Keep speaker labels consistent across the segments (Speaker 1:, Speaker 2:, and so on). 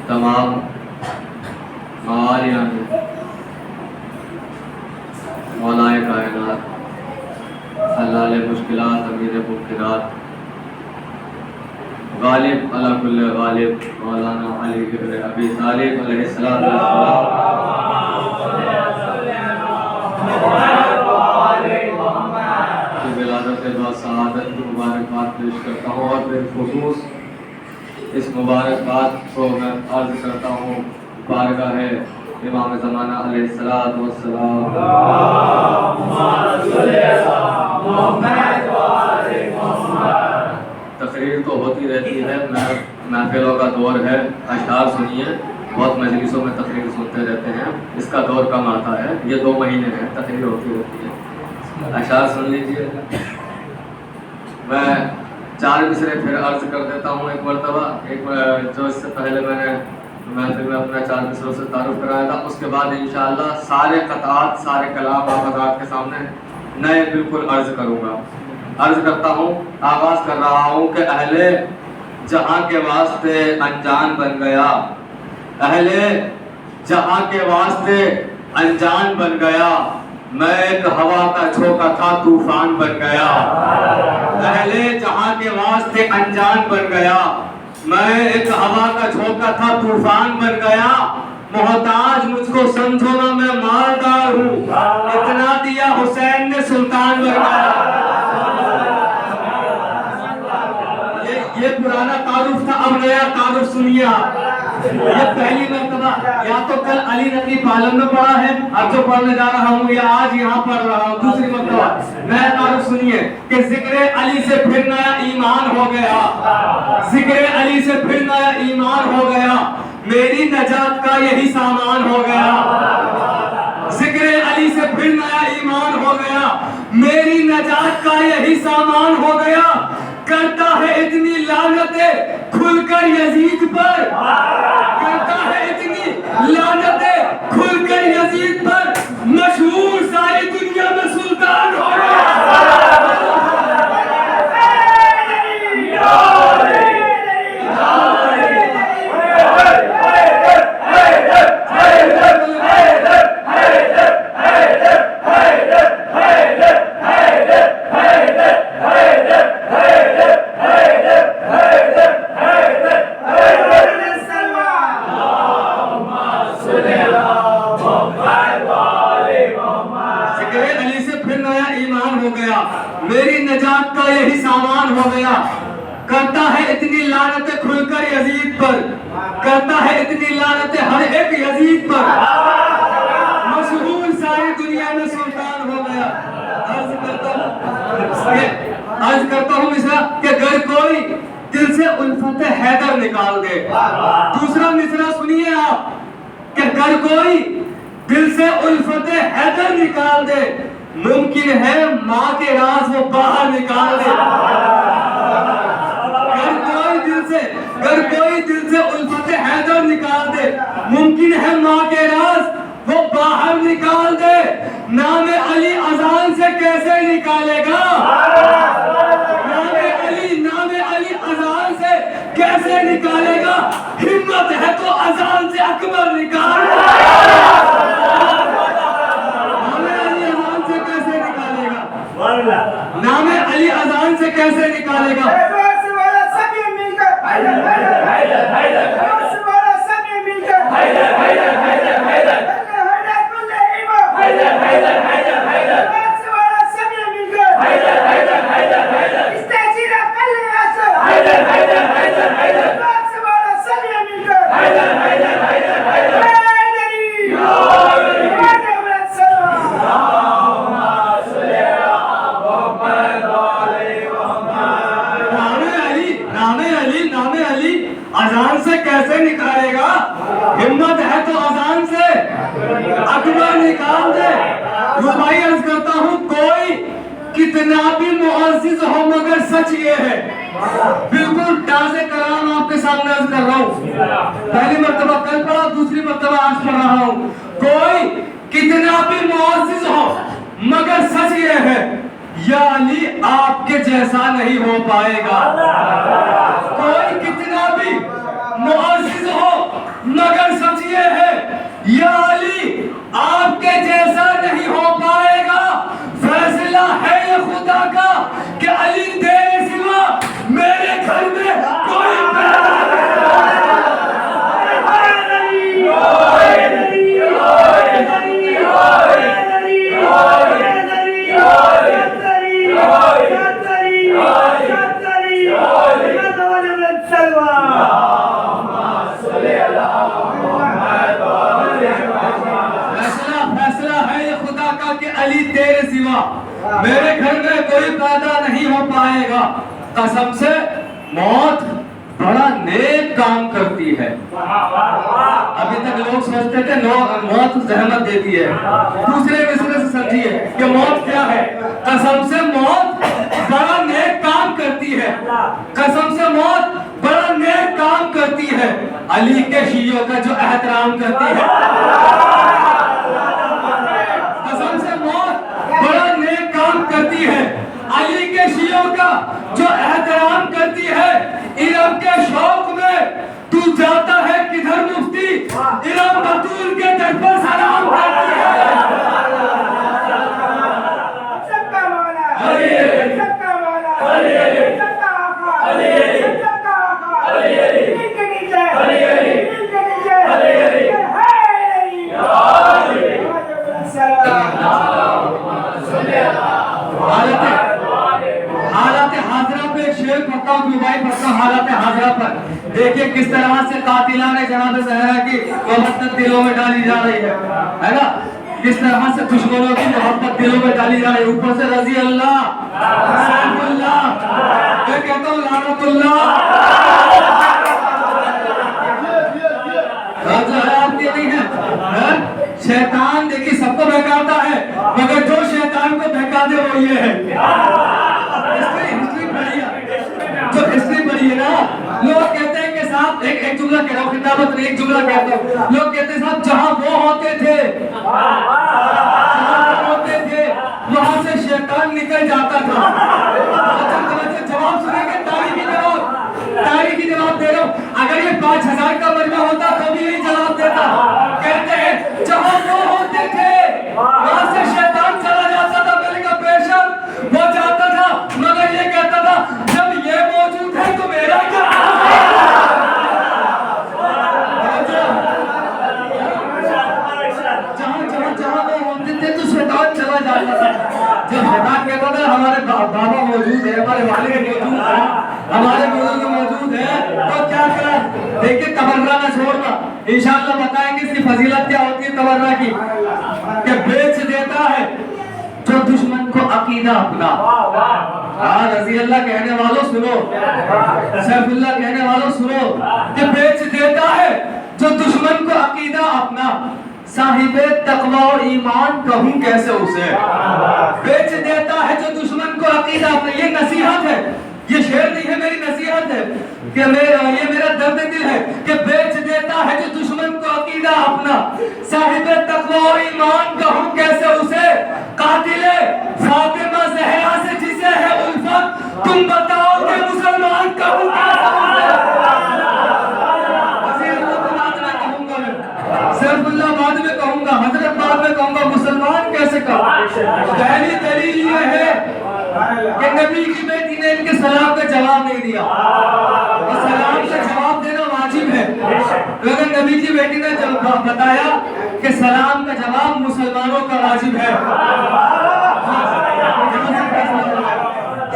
Speaker 1: तमाम मवालियाँ मौलाए कायनात हल्लाल मुश्किलात अमीर मुमकिनात गालिब अला कुल्ल गालिब मौलाना अली इब्न अबी तालिब अलैहिस्सलाम की विलादत व सआदत की मुबारकबाद पेश करता हूँ और फिर खुसूस इस मुबारकबाद को मैं अर्ज करता हूँ बारगाह है इमाम ज़माना अलैहिस्सलातु वस्सलाम। तकरीर तो होती रहती है, महफिलों का दौर है, अशआर सुनिए, बहुत मजलिसों में तकरीर सुनते रहते हैं, इसका दौर कम आता है, ये 2 महीने हैं तकरीर होती रहती है, अशआर सुन लीजिए। मैं 4 मिसरे फिर अर्ज कर देता हूँ एक मरतबा, जो इससे पहले मैंने महफिल में अपना 4 मिसरों से तारुफ कराया था, उसके बाद इंशाअल्लाह सारे क़तात सारे कलाम आप हज़रात के सामने नए बिल्कुल अर्ज करूँगा। अर्ज करता हूँ, आगाज़ कर रहा हूँ कि अहले जहाँ के वास्ते अनजान बन गया, अहले जहाँ के वास्ते अनजान बन गया, मैं एक हवा का झोंका था तूफान बन गया। अहले जहाँ के वास्ते अनजान बन गया, मैं एक हवा का झोंका था तूफान बन गया। मोहताज मुझको समझो ना मैं मालदार हूँ, इतना दिया हुसैन ने सुल्तान बन गया। ये पुराना तारुफ था, अब नया तारुफ सुनिए आप। ये पहली मरतबा या तो कल अली नकी पालन में पढ़ा है, अब जो पढ़ने जा रहा हूँ या आज यहाँ पढ़ रहा हूँ, दूसरी मरतबा नया तारुफ सुनिए कि जिक्र अली से फिर नया ईमान हो गया, जिक्र अली से फिर नया ईमान हो गया, मेरी नजात का यही सामान हो गया। जिक्र अली से फिर नया ईमान हो गया, मेरी नजात का यही सामान हो गया। करता है इतनी लानतें खुलकर यजीद पर, करता है इतनी लानतें खुलकर यजीद पर, मशहूर सारी दुनिया में सुल्तान हो गया। मेरी नजात का यही सामान हो गया। करता है इतनी लानतें खुलकर यजीद पर, करता है इतनी लानतें हर एक यजीद पर, मशहूर सारी दुनिया में सुल्तान हो गया। अर्ज करता हूँ मिसरा कि अगर कोई दिल से उल्फत हैदर निकाल दे। दूसरा मिसरा सुनिए आप कि अगर कोई दिल से उल्फत हैदर निकाल दे, मुमकिन है माँ के राज वो बाहर निकाल दे। अगर कोई दिल से उल्फत हैदर निकाल दे, मुमकिन है माँ के राज वो बाहर निकाल दे। नाम अली अजान से कैसे निकालेगा, नाम अली अजान से कैसे निकालेगा। हिम्मत है तो अजान से अकबर निकाल। नाम अली अजान से कैसे निकालेगा। कैसे निकालेगा? हिम्मत है तो अजान से अकबर निकाल दे। भाई अर्ज करता हूँ, कोई कितना भी मुअज़्ज़िज़ हो मगर सच ये है, बिल्कुल ताज़े कलाम आपके सामने अर्ज कर रहा हूँ। पहली मर्तबा कल पढ़ा, दूसरी मर्तबा आज पढ़ रहा हूँ। कोई कितना भी मुअज़्ज़िज़ हो मगर सच ये है, या अली आपके जैसा नहीं हो पाएगा। कोई कितना भी मुअज़्ज़िज़ हो मगर सच ये है, या अली आपके जैसा नहीं हो पाएगा। फैसला है ये खुदा का कि अली तेरे सिवा मेरे घर में कोई अली तेरे सिवा मेरे घर में कोई पैदा नहीं हो पाएगा। कसम से मौत बड़ा नेक काम करती है। अभी तक लोग सोचते थे मौत जहमत देती है, दूसरे किस्म से समझिए कि मौत क्या है। कसम से मौत बड़ा नेक काम करती है। कसम से मौत बड़ा नेक काम करती है। अली के शियों का जो एहतराम करती है, कसम से मौत बड़ा नेक काम करती है। अली के शियों का जो एहतराम करती है। इरम के शौक में तू जाता है किधर मुफ्ती, इरम बतूल के दर पर सलाम करती है। सबका मौला अली, सबका मौला अली, सबका आका अली, सबका आका अली, इनके नीचे अली, इनके नीचे अली, हालत हाजरा पे एक शेर पढ़ता हूँ, पढ़ता हालत हाजरा पर। देखिए किस तरह से कातिलाने जनाब ज़हरा की मोहब्बत दिलों में डाली जा रही है ना। किस तरह से दुश्मनों की मोहब्बत दिलों में डाली जा रही है। ऊपर से रजी अल्लाह, सैफुल्लाह, मैं कहता हूँ लानतुल्लाह। आपके नहीं है शैतान। देखिए सबको बहकाता है, मगर जो शैतान को बहका दे वो ये है। जो हिस्ट्री पढ़ी है ना, लोग कहते हैं कि साहब एक जुमला कह रहा हूँ, खिताबत में एक जुमला कहता हूँ। लोग कहते हैं साहब जहाँ वो होते थे वहां से शैतान निकल जाता था। जवाब सुनेंगे, तारीखी जवाब दे रहा हूँ। अगर ये 5000 का मरना होता तो भी यही जवाब देता। कहते हैं जहाँ वो होते थे वहां से शैतान चला जाता था। मैंने कहा बेशक वो जाता था, मगर ये कहता था जब ये मौजूद है तो मेरा क्या। जहाँ वो होते थे तो शैतान चला जाता था। जब शैतान कहता था हमारे बाबा मौजूद है, हमारे वालिद मौजूद है, हमारे बुजुर्ग मौजूद है, तो क्या करा। देखिए तबर्रा ना छोड़ना, इंशाअल्लाह बताएंगे इसकी फजीलत क्या होती है तबर्रा की। कि बेच देता है जो दुश्मन को अकीदा अपना। रजी अल्लाह कहने वालों सुनो, सैफुल्लाह कहने वालों सुनो, कि बेच देता है जो दुश्मन को अकीदा अपना। साहिबे तकवा और ईमान कहूं कैसे उसे। बेच देता है जो दुश्मन को अकीदा अपना। ये नसीहत है, ये शेर नहीं है, मेरी नसीहत है कि ये मेरा दर्द दिल है कि बेच देता है जो दुश्मन को अकीदा अपना। साहिबे तकवा और ईमान कहूं कैसे उसे। कातिले फातिमा ज़हरा से जिसे है उल्फत, तुम बताओ कि मुसलमान कहूं कैसे उसे। सैफुल्लाह बाद में कहूंगा, हजरत बाद में कहूंगा, मुसलमान कैसे कहूं। पहली दलील ये है कि नबी की बेटी ने इनके सलाम का जवाब नहीं दिया, और सलाम का जवाब देना वाजिब है। अगर नबी की बेटी ने बताया कि सलाम का जवाब मुसलमानों का वाजिब है,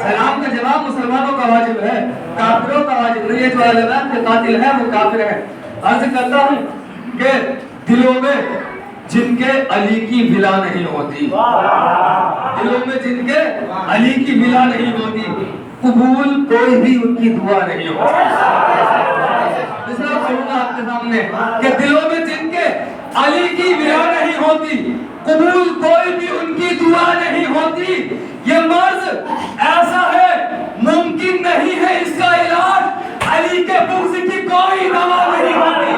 Speaker 1: सलाम का जवाब मुसलमानों का वाजिब है, काफिरों का वाजिब नहीं है। जो अलग के कातिल है वो काफिर है। अर्ज करता हूँ कि दिलों में जिनके अली की विला नहीं होती, दिलों में जिनके अली की विला नहीं होती, कबूल कोई भी उनकी दुआ नहीं होती।
Speaker 2: आपके सामने कि दिलों में जिनके अली की विला नहीं होती, कबूल कोई भी उनकी दुआ नहीं होती। ये मर्ज ऐसा है मुमकिन नहीं है इसका इलाज, अली के बुग़्ज़ की कोई दवा नहीं होती।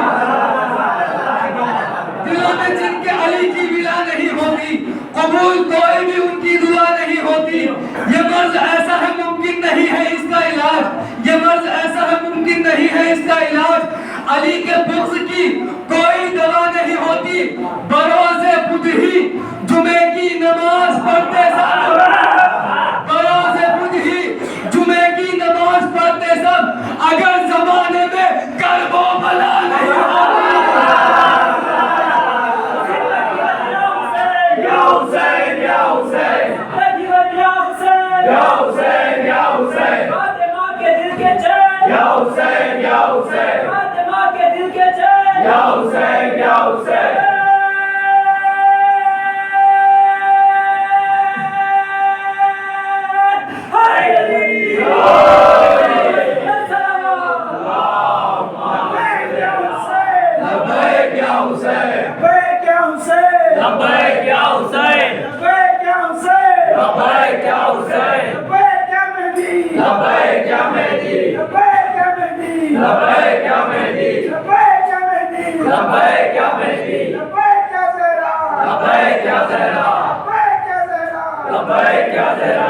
Speaker 2: दिलों में जिनके अली की विला नहीं होती, कबूल कोई भी उनकी दुआ नहीं होती। ये मर्ज ऐसा है मुमकिन नहीं है इसका इलाज, ये मर्ज ऐसा है मुमकिन नहीं है इसका इलाज। अली के बुग़्ज़ की कोई दवा नहीं होती। बरोज़े बुध ही जुमे की नमाज पढ़ते सब, बरोज़े बुध ही जुमे की नमाज पढ़ते सब, अगर जमाने में करबो बला नहीं होती।
Speaker 3: या हुसैन या हुसैन या हुसैन या हुसैन या हुसैन फातिमा के दिल के चैन या हुसैन या हुसैन फातिमा के दिल के चैन या हुसैन या हुसैन हाय अली लब्बैक या हुसैन लब्बैक या हुसैन लब्बैक या हुसैन लब्बैक या हुसैन लब्बैक या हुसैन लब्बैक या मेहदी लब्बैक या मेहदी लब्बैक या मेहदी लब्बैक या मेहदी लब्बैक या मेहदी लब्बैक या मेहदी लब्बैक या ज़हरा लब्बैक या ज़हरा लब्बैक या ज़हरा लब्बैक या ज़हरा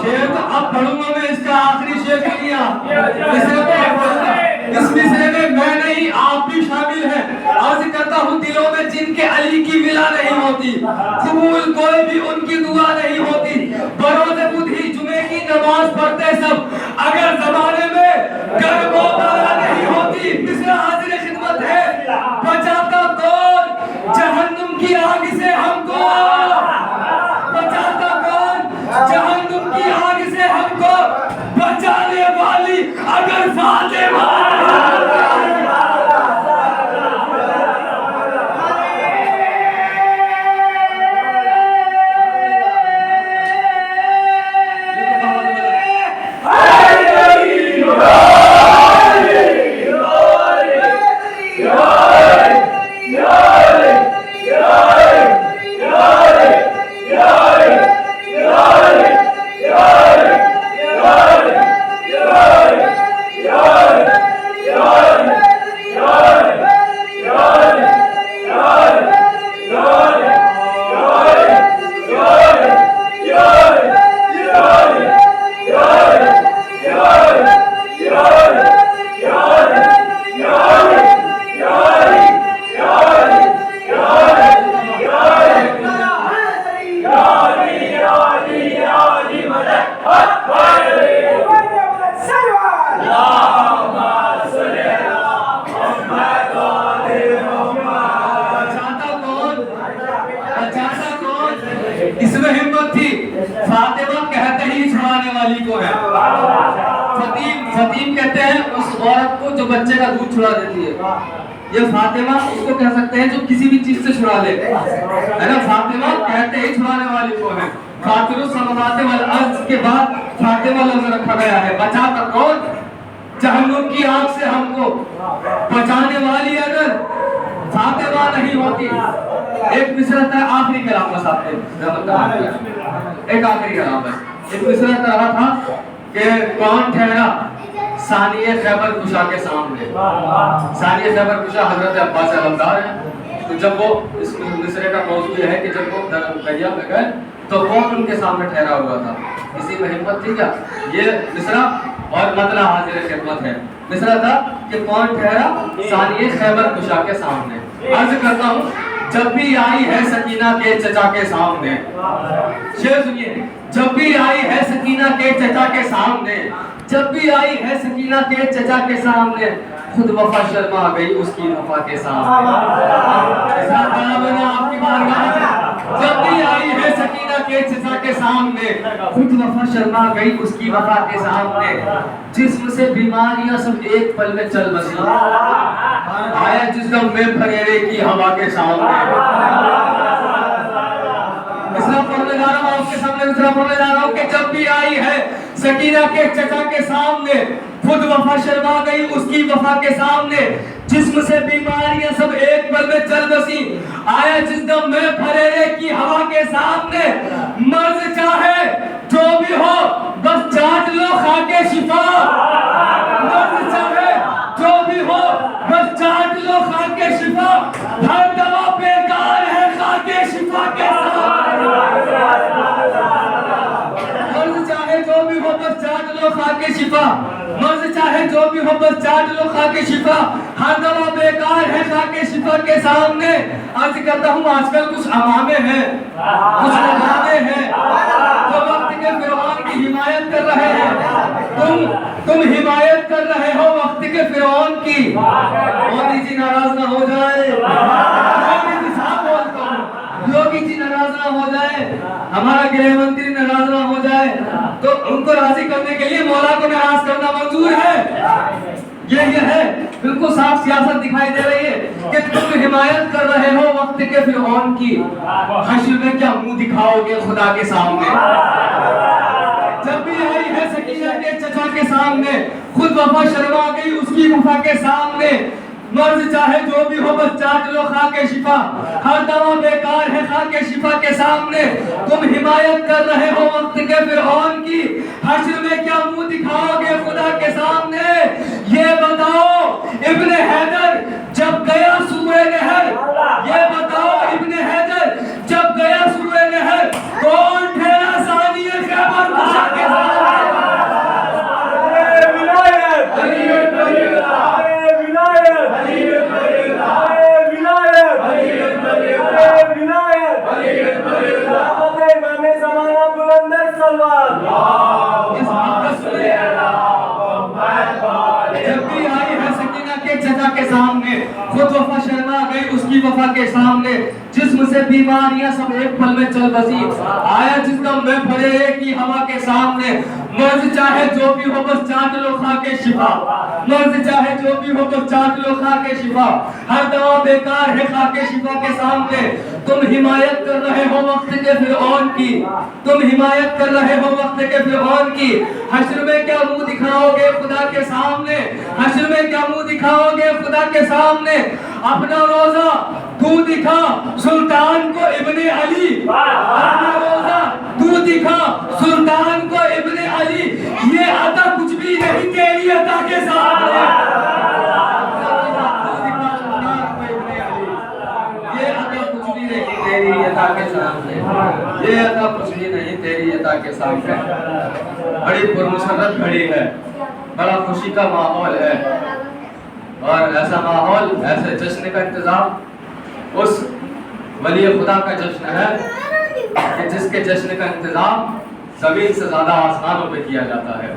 Speaker 2: शेर तो अब पढ़ूंगा मैं, इसका आखिरी शेर लिया। इस मिसरे में मैं नहीं आप भी शामिल हैं। अर्ज करता हूँ दिलों में जिनके अली की विला नहीं होती, कबूल कोई भी उनकी दुआ नहीं होती। बरोज़े बुध ही जुमे की नमाज पढ़ते सब, अगर जमाने में गर्व बला नहीं होती। मिसरा हाजिर खिदमत है, बचाता कौन जहन्नुम की आग से हमको, बचाता कौन जहन्नुम की आग से हमको, बचाने वाली अगर फातिमा। इसमें हिम्मत थी, फातिमा कहते ही छुड़ाने वाली को है। फतीम कहते हैं उस औरत को जो बच्चे का दूध छुड़ा देती है। ये फातिमा उसको कह सकते हैं जो किसी भी चीज से छुड़ा ले, है ना। फातिमा कहते ही छुड़ाने वाली को है। फातिमा समाते वाले अर्ज के बाद फातिमा लफ्ज रखा गया है। बचाता कौन जहन्नुम की आग से हमको, बचाने वाली अगर फातिमा नहीं होती। एक मिसरा था आखिरी कलाम बस आपने एक आखिरी कलाम बस। एक मिसरा रहा था कि कौन ठहरा सानिए खैबर कुशा के सामने। सानिए खैबर कुशा हजरत अब्बास अलमदार है। तो जब वो इस मिसरे का मौजूद है कि जब वो दरिया में गए तो कौन उनके सामने ठहरा हुआ था, इसी में हिम्मत थी क्या। ये मिसरा और मतला हाजिर खिदमत है। मिसरा था कि कौन ठहरा सानिए खैबर कुशा के सामने। अर्ज करता हूँ जब भी आई है सकीना के चचा के सामने, शेर सुनिए, जब भी आई है सकीना के चचा के सामने, जब भी आई है सकीना के चचा के सामने, खुद वफा शर्मा गई उसकी वफा के सामने। आपकी बारगाह जब भी आई है सकीना के चचा के सामने, खुद वफा शर्मा गई उसकी वफा के सामने। जिस्म से बीमारियां सब एक पल में चल बसी, आया जिस्म में फरेरे की हवा के सामने। इसलिए बोलने जा रहा हूँ, आपके सामने दूसरा बोलने जा रहा हूँ कि जब भी आई है सकीना के चचा के सामने, खुद वफा शर्मा गई उसकी वफा के सामने, जिस्म से बीमारियां सब एक पल में चल बसी, आया जिस दम में फरेरे की हवा के सामने, मर्ज चाहे जो भी हो बस चाट लो खाके शिफा, मर्ज चाहे जो भी हो बस चाट लो खाके शिफा, हर दवा बेकार है खाके शिफा के साथ, मर्ज चाहे जो भी हो बस चाट लो खाके शिफा, मर्ज चाहे जो भी हो बस चाट लो खाके शिफा, हर दवा बेकार है खाके शिफा के सामने। अर्ज करता हूँ आजकल कुछ अमामे हैं, कुछ अमामे हैं जो वक्त के फिरौन की हिमायत कर रहे हैं, तुम हिमायत कर रहे हो वक्त के फिरौन की। मोदी जी नाराज ना हो जाए, मोदी जी साहब बोलता हूँ, योगी जी नाराज ना हो जाए, हमारा गृह मंत्री नाराज ना हो जाए, तो उनको राजी करने के लिए मौला को नाराज करना मंजूर है। ये है बिल्कुल साफ सियासत दिखाई दे रही है कि तुम हिमायत कर रहे हो वक्त के फिरौन की, हश्र में क्या मुंह दिखाओगे खुदा के सामने। जब भी आई है सकीना के चचा के सामने, खुद वफा शर्मा गई उसकी वफा के सामने, मर्ज चाहे जो भी हो बस चाट लो खाके शिफा, हर दवा बेकार है खाके शिफा के सामने, तुम हिमायत कर रहे हो वक्त के फिरौन की, हश्र में क्या मुंह दिखाओगे खुदा के सामने। ये बताओ इब्ने हैदर जब गया सूए नहर, ये बताओ इब्ने हैदर जब गया सूए नहर, कौन ठहरा सानिए खैबर मुशा के सामने। जब भी आई है सकीना के चचा के सामने, खुद वफा शर्मा गई उसकी वफा के सामने, जिस्म से बीमारियां सब एक पल में चल बसी, आया जिस दम में फरेरे की हवा के सामने, मर्ज चाहे जो भी हो बस चाट लो खाके शिफा, मर्ज चाहे जो भी हो बस चाट लो खाके शिफा, हर दवा बेकार है खाके शिफा के सामने, तुम हिमायत कर रहे हो वक्त के फिरौन की, तुम हिमायत कर रहे हो वक्त के फिरौन की, हश्र में क्या मुंह दिखाओगे खुदा के सामने, हश्र में क्या मुंह दिखाओगे खुदा के सामने। अपना रोजा तू दिखा सुल्तान को इब्ने अली, अपना रोजा तू दिखा सुल्तान को इब्ने अली, ये अता कुछ भी नहीं तेरी अता के सामने। ये अता कुछ भी नहीं तेरी अता के सामने, ये अता कुछ भी नहीं तेरी अता के सामने। बड़ी पुरमसरत घड़ी है, बड़ा खुशी का माहौल है, और ऐसा माहौल, ऐसे जश्न का इंतजाम उस वली खुदा का जश्न है कि जिसके जश्न का इंतजाम ज़मीन से ज़्यादा आसमानों पे किया जाता है।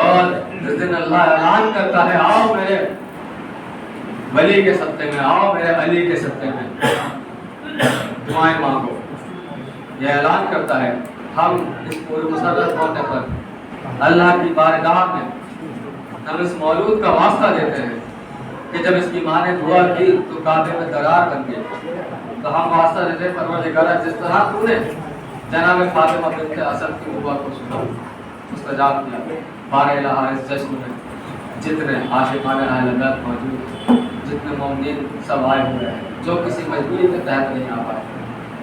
Speaker 2: और जिस दिन अल्लाह ऐलान करता है आओ मेरे वली के सत्ते में, आओ मेरे अली के सत्ते में दुआएं मांगो, यह ऐलान करता है, हम इस पूरे मुसर्रत मौके पर अल्लाह की बारगाह में हम इस मौलूद का वास्ता देते हैं कि जब इसकी माँ ने दुआ की तो काबे में दरार बन गई, तो हम वास्ता देते परवरदिगार जिस तरह तूने जनाब फातिमा बिन्त असद की दुआ को सुना, मुस्तजाब किया, बारह इस जश्न में जितने आशिकाने अहल मौजूद, जितने मोमिन सब आए हुए हैं, जो किसी मजबूरी के तहत नहीं आ पाए,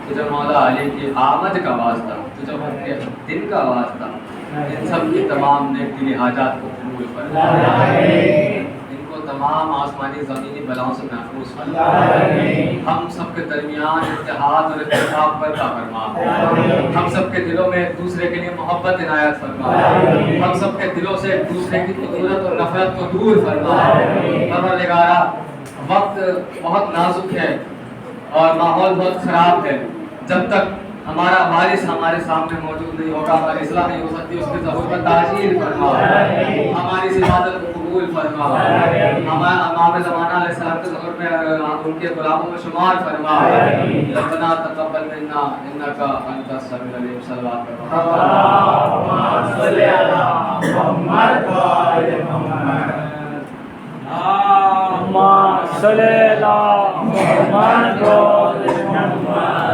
Speaker 2: तो जब मौला अली की आमद का वास्ता, तो जब उनके दिन का वास्ता, इन सब की तमाम नेक दिली हाजात को कबूल फरमाए, इनको तमाम आसमानी ज़मीनी बलाओं से महफूज फरमाए, हम सब के दरमियान इत्तेहाद और इत्तेफाक बरक़ा फरमाए, हम सब के दिलों में एक दूसरे के लिए मोहब्बत इनायत फरमाए, हम सब के दिलों से एक दूसरे की कुदरत और नफरत को दूर फरमाए। परवरदिगारा वक्त बहुत नाजुक है और माहौल बहुत ख़राब है, जब तक हमारा वारिस हमारे सामने मौजूद नहीं होगा, हमारी इस्लाह नहीं हो सकती, उसकी ज़हूर पर ताजील फरमा, हमारी इस इबादत को कबूल फरमा, हमारे इमाम ज़माना अलैहिस्सलाम के ज़हूर में उनके गुलामों में शुमार फरमा। रब्बना तक़ब्बल मिन्ना इन्नका अंतस समीउल अलीम। सल्लल्लाहु
Speaker 3: अलैहि वसल्लम।